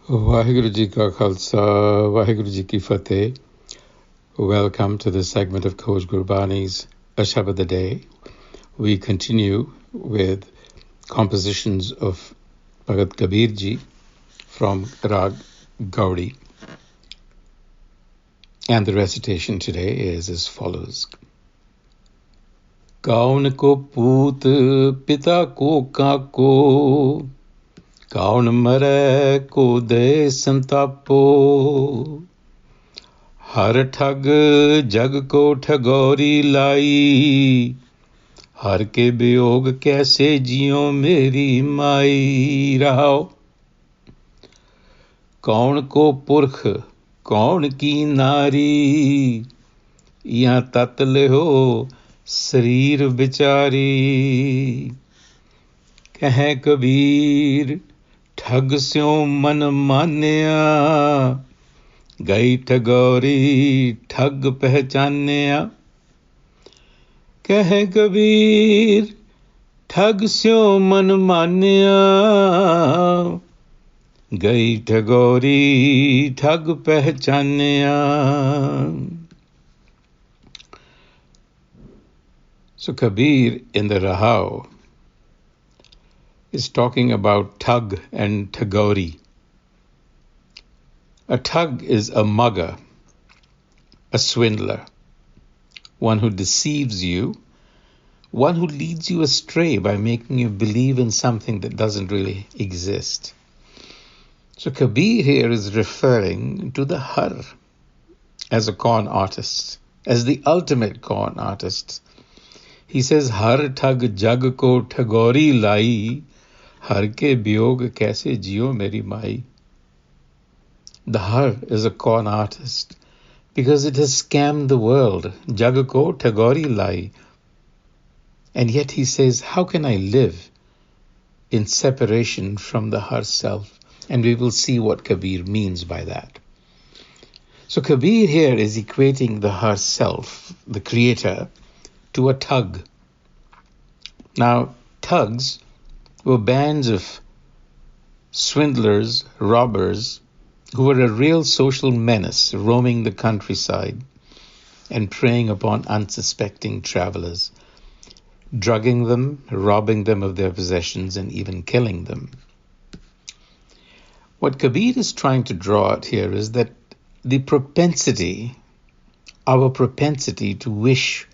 Vaheguru Ji Ka Khalsa, Vaheguru Ji Ki Fateh. Welcome to this segment of Coach Gurbani's a-sabad-a-day. We continue with compositions of Bhagat Kabir Ji from Rag Gaudi. And the recitation today is as follows. Kaun ko Poot, pita ko Kaun, Kaun mare ko de santapo. हर ठग जग को ठगोरी लाई, हर के वियोग कैसे जियो मेरी माई। रहाओ कौन को पुरख कौन की नारी, या तत लिहो शरीर बिचारी। कहे कबीर ठग स्यों मन मान्या, गई ठगोरी ठग पहचान्या। कह कबीर ठग स्यों मन मान्या, गई ठगोरी ठग पहचान्या। So Kabir in the Rahao is talking about Thug and Tagori. A thug is a mugger, a swindler, one who deceives you, one who leads you astray by making you believe in something that doesn't really exist. So Kabir here is referring to the Har as a con artist, as the ultimate con artist. He says, Har thug jag ko thagori lai, har ke biyog kaise jiyo meri mai. The Har is a con artist because it has scammed the world. Jagako Tagori Lai. And yet he says, how can I live in separation from the Har self? And we will see what Kabir means by that. So Kabir here is equating the Har self, the creator, to a thug. Now, thugs were bands of swindlers, robbers, who were a real social menace, roaming the countryside and preying upon unsuspecting travelers, drugging them, robbing them of their possessions, and even killing them. What Kabir is trying to draw out here is that the propensity, our propensity to wish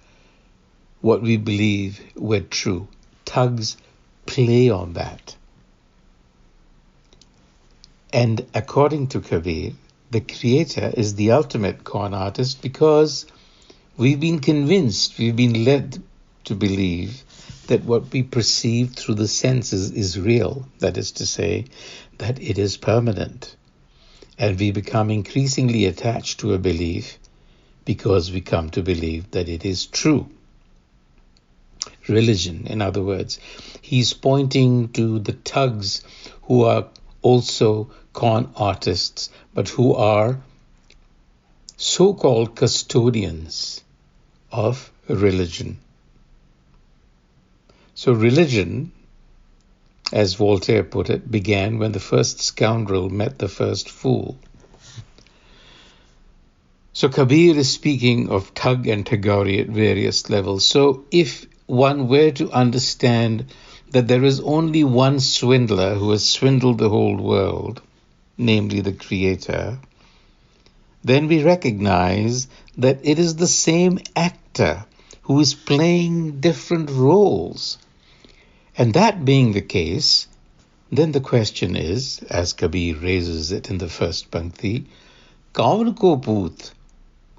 what we believe were true, thugs play on that. And according to Kabir, the creator is the ultimate con artist because we've been convinced, we've been led to believe that what we perceive through the senses is real. That is to say, that it is permanent. And we become increasingly attached to a belief because we come to believe that it is true. Religion, in other words. He's pointing to the thugs who are also con artists, but who are so-called custodians of religion. So religion, as Voltaire put it, began when the first scoundrel met the first fool. So Kabir is speaking of Thug and Tagori at various levels. So if one were to understand that there is only one swindler who has swindled the whole world, namely the Creator, then we recognize that it is the same actor who is playing different roles. And that being the case, then the question is, as Kabir raises it in the first pankti, Kaun ko Poot,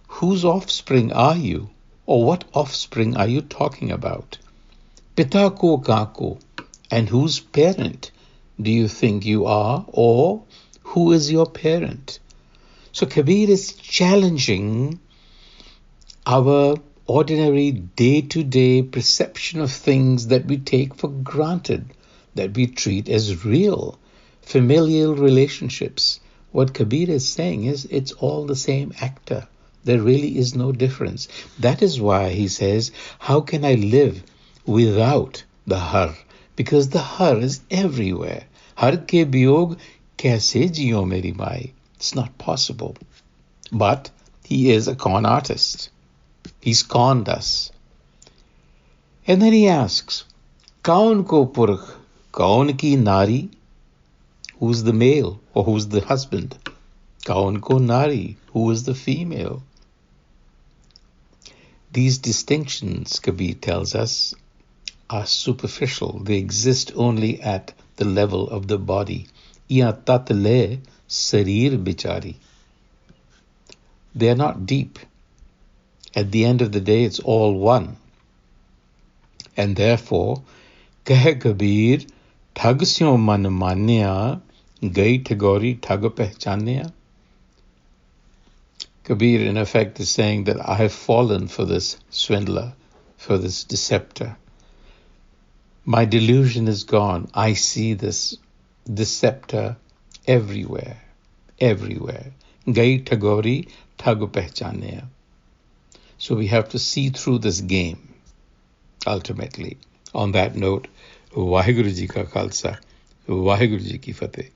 whose offspring are you? Or what offspring are you talking about? Pita ko Kako, and whose parent do you think you are? Or who is your parent? So Kabir is challenging our ordinary day-to-day perception of things that we take for granted, that we treat as real, familial relationships. What Kabir is saying is it's all the same actor. There really is no difference. That is why he says, how can I live without the Har? Because the Har is everywhere. Har ke biyog Kaise jiyo meri mai? It's not possible. But he is a con artist. He's conned us. And then he asks, Kaun ko purkh, kaun ki nari? Who's the male or who's the husband? Kaun ko nari? Who is the female? These distinctions, Kabir tells us, are superficial. They exist only at the level of the body. Ya tat le sarir bichari. They are not deep. At the end of the day, it's all one. And therefore, Keh Kabir, Thag syo man manya, gai Tagori thag pehchanya. Kabir, in effect, is saying that I have fallen for this swindler, for this deceptor. My delusion is gone. I see this deceptor everywhere, everywhere. Gai Tagori thag pehchanya. So we have to see through this game, ultimately. On that note, Vaheguru Ji Ka Khalsa, Vaheguru Ji Ki Fateh.